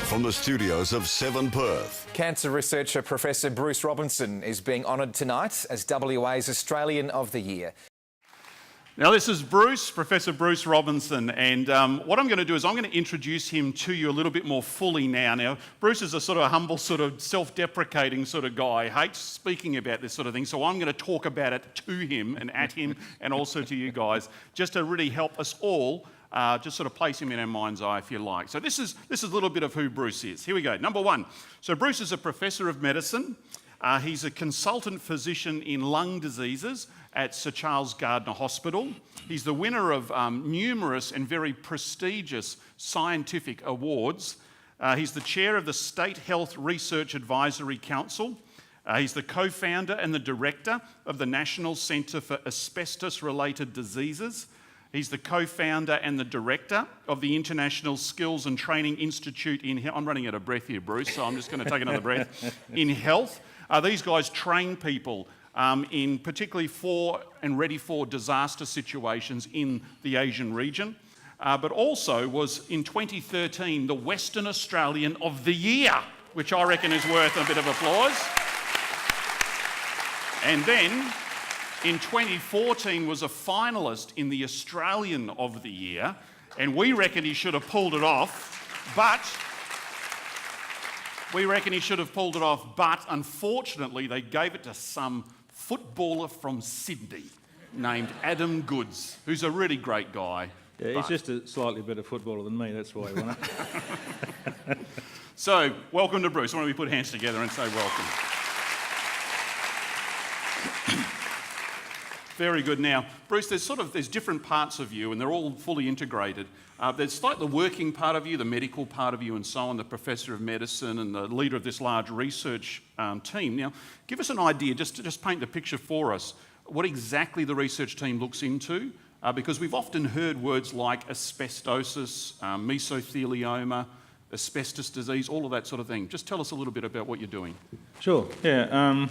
from the studios of 7 Perth. Cancer researcher Professor Bruce Robinson is being honoured tonight as WA's Australian of the Year. Now this is Professor Bruce Robinson, and what I'm going to do is I'm going to introduce him to you a little bit more fully now. Now, Bruce is a sort of humble, sort of self-deprecating sort of guy, hates speaking about this sort of thing, so I'm going to talk about it to him and at him and also to you guys, just to really help us all just sort of place him in our mind's eye, if you like. So this is a little bit of who Bruce is. Here we go. Number one. So Bruce is a professor of medicine. He's a consultant physician in lung diseases at Sir Charles Gardner Hospital. He's the winner of numerous and very prestigious scientific awards. He's the chair of the State Health Research Advisory Council. He's the co-founder and the director of the National Centre for Asbestos-Related Diseases. He's the co-founder and the director of the International Skills and Training Institute in... I'm running out of breath here, Bruce, so I'm just going to take another breath. In health. These guys train people in particularly for and ready for disaster situations in the Asian region, but also was in 2013 the Western Australian of the Year, which I reckon is worth a bit of applause. And then in 2014 was a finalist in the Australian of the Year, and we reckon he should have pulled it off, but unfortunately they gave it to some footballer from Sydney named Adam Goods, who's a really great guy. Yeah, he's just a slightly better footballer than me, that's why he won it. So, welcome to Bruce. Why don't we put hands together and say welcome. Very good. Now, Bruce, there's different parts of you, and they're all fully integrated. There's like the working part of you, the medical part of you, and so on, the professor of medicine and the leader of this large research team. Now, give us an idea, just paint the picture for us, what exactly the research team looks into, because we've often heard words like asbestosis, mesothelioma, asbestos disease, all of that sort of thing. Just tell us a little bit about what you're doing. Sure, yeah.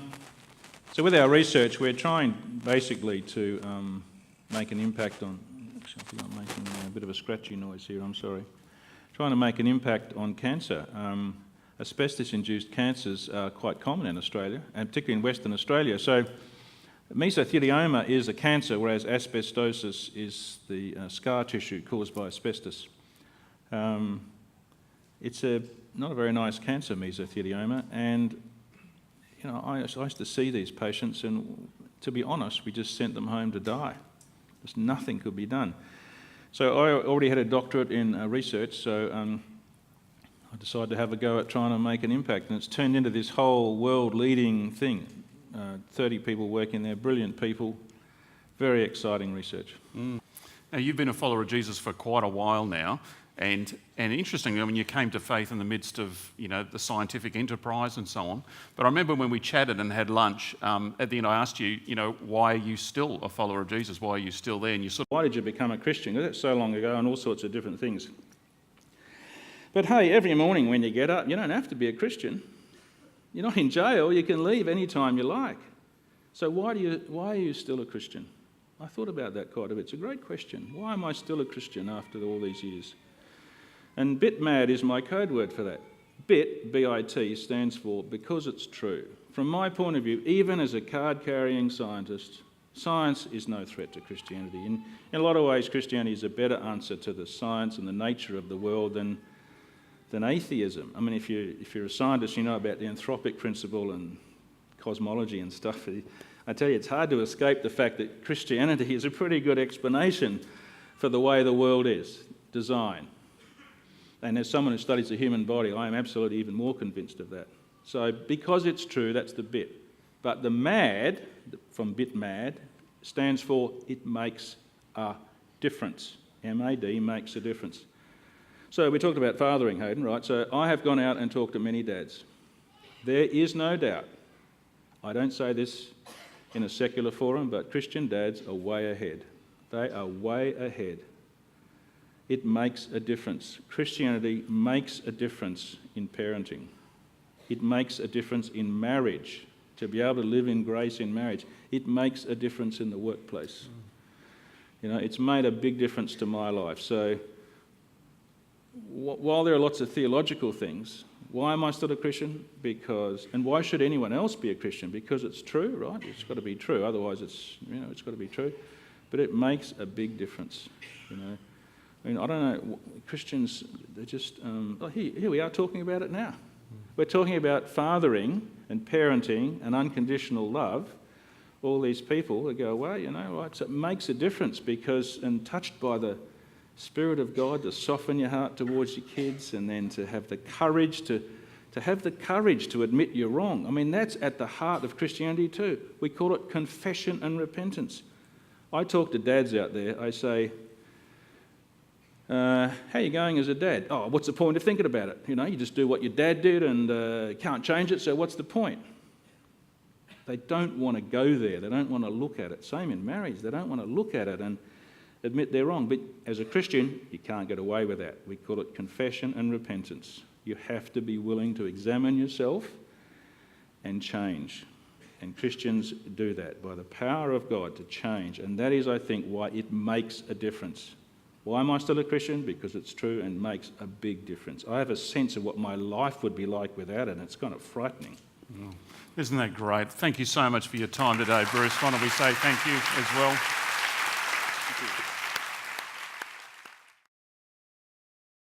So with our research, we're trying basically to make an impact on... Actually, I think I'm making a bit of a scratchy noise here, I'm sorry. Trying to make an impact on cancer. Asbestos-induced cancers are quite common in Australia, and particularly in Western Australia. So mesothelioma is a cancer, whereas asbestosis is the scar tissue caused by asbestos. It's not a very nice cancer, mesothelioma, and you know, I used to see these patients, and to be honest, we just sent them home to die. Just nothing could be done. So I already had a doctorate in research, so I decided to have a go at trying to make an impact, and it's turned into this whole world-leading thing. 30 people working there, brilliant people, very exciting research. Now, you've been a follower of Jesus for quite a while now. And interestingly, I mean, you came to faith in the midst of, you know, the scientific enterprise and so on. But I remember when we chatted and had lunch, at the end I asked you, you know, why are you still a follower of Jesus? Why are you still there? And you sort of... Why did you become a Christian? Because that's so long ago and all sorts of different things. But hey, every morning when you get up, you don't have to be a Christian. You're not in jail. You can leave any time you like. So why are you still a Christian? I thought about that quite a bit. It's a great question. Why am I still a Christian after all these years? And BITMAD is my code word for that. BIT, B-I-T, stands for because it's true. From my point of view, even as a card-carrying scientist, science is no threat to Christianity. In a lot of ways, Christianity is a better answer to the science and the nature of the world than atheism. I mean, if you're a scientist, you know about the anthropic principle and cosmology and stuff. I tell you, it's hard to escape the fact that Christianity is a pretty good explanation for the way the world is designed. And as someone who studies the human body, I am absolutely even more convinced of that. So because it's true, that's the bit. But the MAD, from BITMAD, stands for it makes a difference. M-A-D, makes a difference. So we talked about fathering, Haydn, right? So I have gone out and talked to many dads. There is no doubt, I don't say this in a secular forum, but Christian dads are way ahead. They are way ahead. It makes a difference. Christianity makes a difference in parenting. It makes a difference in marriage, to be able to live in grace in marriage. It makes a difference in the workplace. You know, it's made a big difference to my life. So while there are lots of theological things, why am I still a Christian? And why should anyone else be a Christian? Because it's true, right? It's got to be true. Otherwise, it's got to be true. But it makes a big difference, I mean, I don't know. Christians, they're just here we are talking about it now. We're talking about fathering and parenting and unconditional love. All these people that go away, right? So it makes a difference and touched by the Spirit of God to soften your heart towards your kids, and then to have the courage to admit you're wrong. I mean, that's at the heart of Christianity too. We call it confession and repentance. I talk to dads out there. I say, how are you going as a dad? Oh, what's the point of thinking about it? You just do what your dad did and can't change it, so what's the point? They don't want to go there. They don't want to look at it. Same in marriage. They don't want to look at it and admit they're wrong. But as a Christian, you can't get away with that. We call it confession and repentance. You have to be willing to examine yourself and change. And Christians do that by the power of God to change. And that is, I think, why it makes a difference. Why am I still a Christian? Because it's true and makes a big difference. I have a sense of what my life would be like without it, and it's kind of frightening. Isn't that great? Thank you so much for your time today, Bruce. Why don't we say thank you as well?